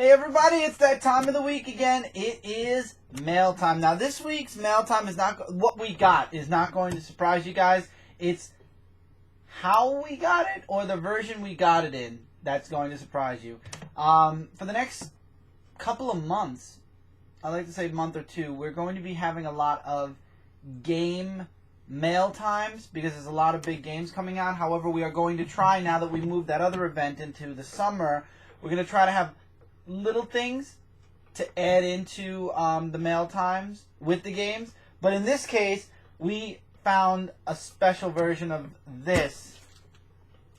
Hey everybody, it's that time of the week again. It is mail time. Now this week's mail time is not what we got is not going to surprise you guys. It's how we got it or the version we got it in that's going to surprise you. For the next couple of months, I like to say month or two, we're going to be having a lot of game mail times because there's a lot of big games coming out. However, we are going to try, now that we moved that other event into the summer, we're going to try to have little things to add into the mail times with the games. But in this case, we found a special version of this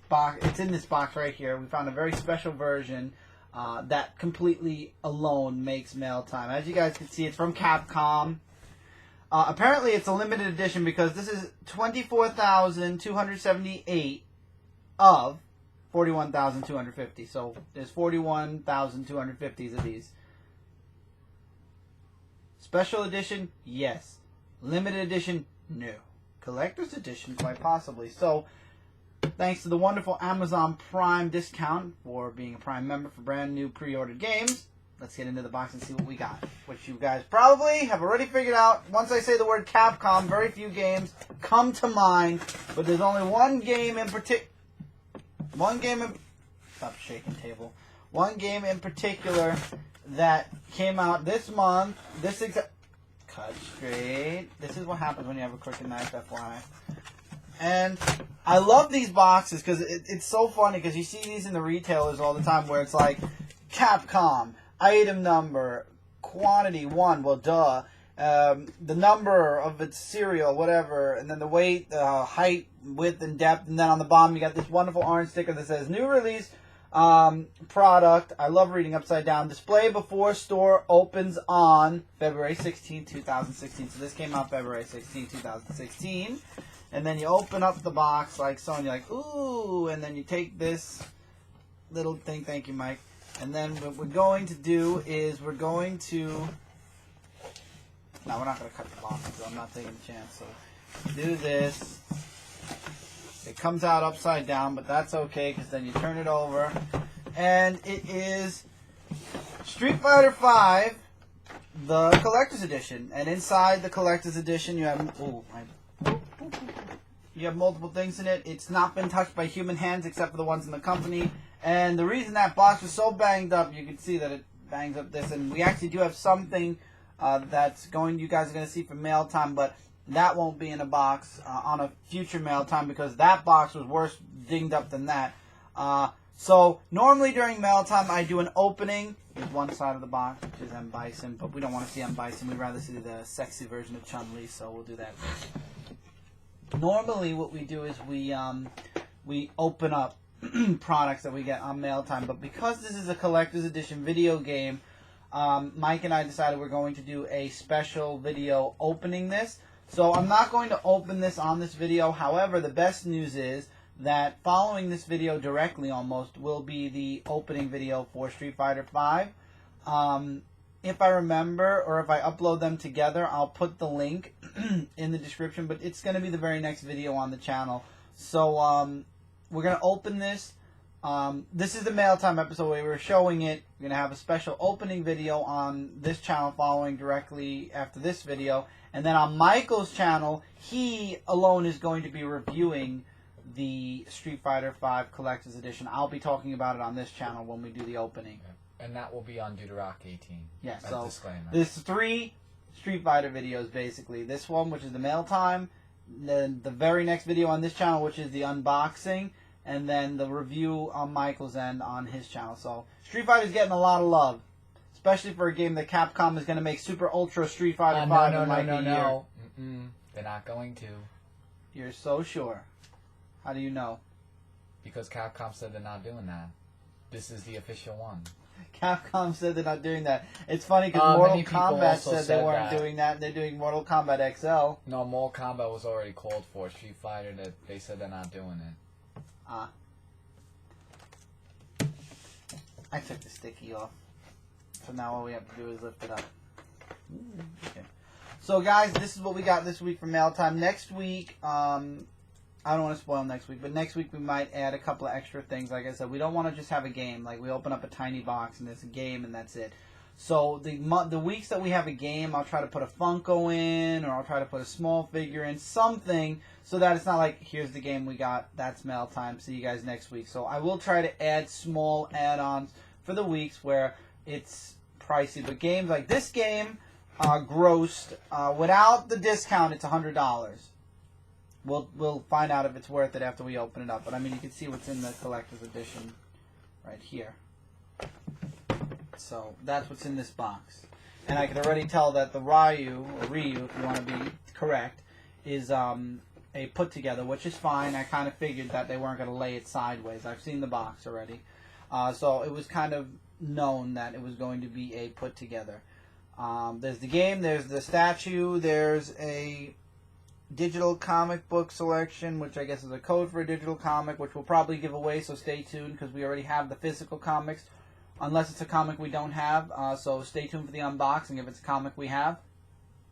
box. It's in this box right here. We found a very special version that completely alone makes mail time. As you guys can see, it's from Capcom. Apparently, it's a limited edition because this is 24,278 of 41,250. So there's 41,250 of these. Special edition, yes. Limited edition, no. Collector's edition, quite possibly. So thanks to the wonderful Amazon Prime discount for being a Prime member for brand new pre-ordered games, let's get into the box and see what we got. Which you guys probably have already figured out. Once I say the word Capcom, very few games come to mind. But there's only one game in particular. Stop shaking table. One game in particular that came out this month. Cut straight. This is what happens when you have a crooked knife, FYI. And I love these boxes because it's so funny because you see these in the retailers all the time where it's like Capcom, item number, quantity 1, well duh, the number of its cereal, whatever, and then the weight, height, width, and depth, and then on the bottom you got this wonderful orange sticker that says new release product. I love reading upside down. Display before store opens on February 16, 2016. So this came out February 16, 2016. And then you open up the box like so, and you're like, ooh, and then you take this little thing, thank you, Mike, and then what we're going to do is we're going to, no, we're not going to cut the box, so I'm not taking a chance, so do this. It comes out upside down, but that's okay, because then you turn it over, and it is Street Fighter V, the Collector's Edition, and inside the Collector's Edition you have, you have multiple things in it. It's not been touched by human hands except for the ones in the company. And the reason that box was so banged up, you can see that it bangs up this. And we actually do have something that's going, you guys are going to see for mail time, but that won't be in a box on a future mail time because that box was worse dinged up than that. So normally during mail time, I do an opening with one side of the box, which is M. Bison, but we don't want to see M. Bison. We'd rather see the sexy version of Chun-Li, so we'll do that. Normally what we do is we open up products that we get on mail time, but because this is a collector's edition video game, Mike and I decided we're going to do a special video opening this. So I'm not going to open this on this video. However, the best news is that following this video directly almost will be the opening video for Street Fighter V. If I remember, or if I upload them together, I'll put the link in the description, but it's going to be the very next video on the channel. So we're going to open this. This is the mail time episode where we're showing it. We're going to have a special opening video on this channel following directly after this video. And then on Michael's channel, he alone is going to be reviewing the Street Fighter V Collector's Edition. I'll be talking about it on this channel when we do the opening. And that will be on Deuterock 18. Yeah, so disclaimer. There's 3 Street Fighter videos, basically. This one, which is the mail time, then the very next video on this channel, which is the unboxing, and then the review on Michael's end on his channel. So Street Fighter's getting a lot of love, especially for a game that Capcom is going to make Super Ultra Street Fighter V in like a year. They're not going to. You're so sure. How do you know? Because Capcom said they're not doing that. This is the official one. Capcom said they're not doing that. It's funny because Mortal Kombat said they weren't doing that. They're doing Mortal Kombat XL. No, Mortal Kombat was already called for. Street Fighter, that they said they're not doing it. I took the sticky off. So now all we have to do is lift it up. Okay. So guys, this is what we got this week for mail time. Next week, I don't want to spoil next week, but next week we might add a couple of extra things. Like I said, we don't want to just have a game. Like we open up a tiny box and there's a game and that's it. So the weeks that we have a game, I'll try to put a Funko in, or I'll try to put a small figure in, something, so that it's not like, here's the game we got, that's mail time, see you guys next week. So I will try to add small add-ons for the weeks where it's pricey. But games like this game grossed, without the discount, it's $100. We'll find out if it's worth it after we open it up. But I mean, you can see what's in the collector's edition right here. So that's what's in this box. And I can already tell that the Ryu, if you want to be correct, is a put together, which is fine. I kind of figured that they weren't going to lay it sideways. I've seen the box already. So it was kind of known that it was going to be a put together. There's the game, there's the statue, there's a digital comic book selection, which I guess is a code for a digital comic, which we'll probably give away, so stay tuned, because we already have the physical comics. Unless it's a comic we don't have, so stay tuned for the unboxing. If it's a comic we have,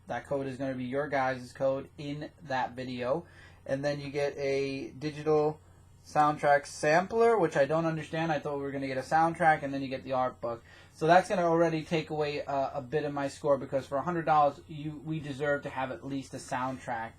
that code is going to be your guys' code in that video. And then you get a digital soundtrack sampler, which I don't understand. I thought we were going to get a soundtrack, and then you get the art book. So that's going to already take away a bit of my score, because for $100, we deserve to have at least a soundtrack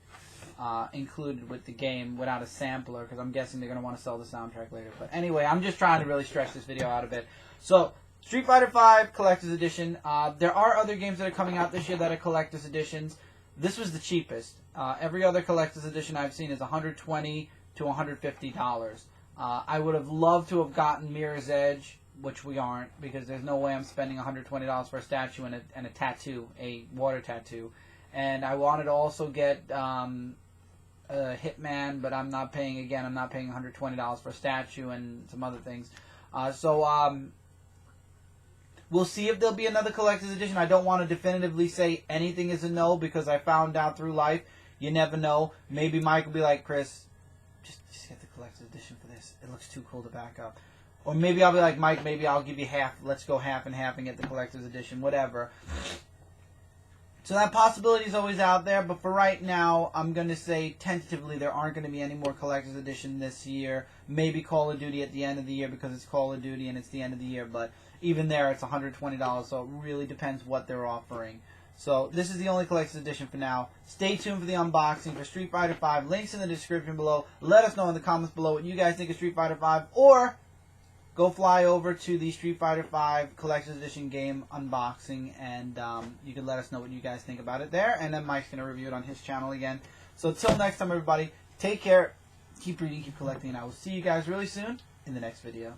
included with the game without a sampler, because I'm guessing they're going to want to sell the soundtrack later. But anyway, I'm just trying to really stretch this video out a bit. So, Street Fighter V Collector's Edition. There are other games that are coming out this year that are Collector's Editions. This was the cheapest. Every other Collector's Edition I've seen is $120 to $150. I would have loved to have gotten Mirror's Edge, which we aren't, because there's no way I'm spending $120 for a statue and a tattoo, a water tattoo. And I wanted to also get Hitman, but I'm not paying $120 for a statue and some other things. We'll see if there'll be another collector's edition. I don't want to definitively say anything is a no, because I found out through life, you never know. Maybe Mike will be like, Chris, just get the collector's edition for this. It looks too cool to back up. Or maybe I'll be like, Mike, maybe I'll give you half. Let's go half and half and get the collector's edition, whatever. So that possibility is always out there, but for right now, I'm going to say tentatively there aren't going to be any more collector's edition this year. Maybe Call of Duty at the end of the year, because it's Call of Duty and it's the end of the year, but even there it's $120, so it really depends what they're offering. So this is the only collector's edition for now. Stay tuned for the unboxing for Street Fighter V. Links in the description below. Let us know in the comments below what you guys think of Street Fighter V, or go fly over to the Street Fighter V Collector's Edition game unboxing, and you can let us know what you guys think about it there, and then Mike's going to review it on his channel again. So until next time, everybody, take care, keep reading, keep collecting, and I will see you guys really soon in the next video.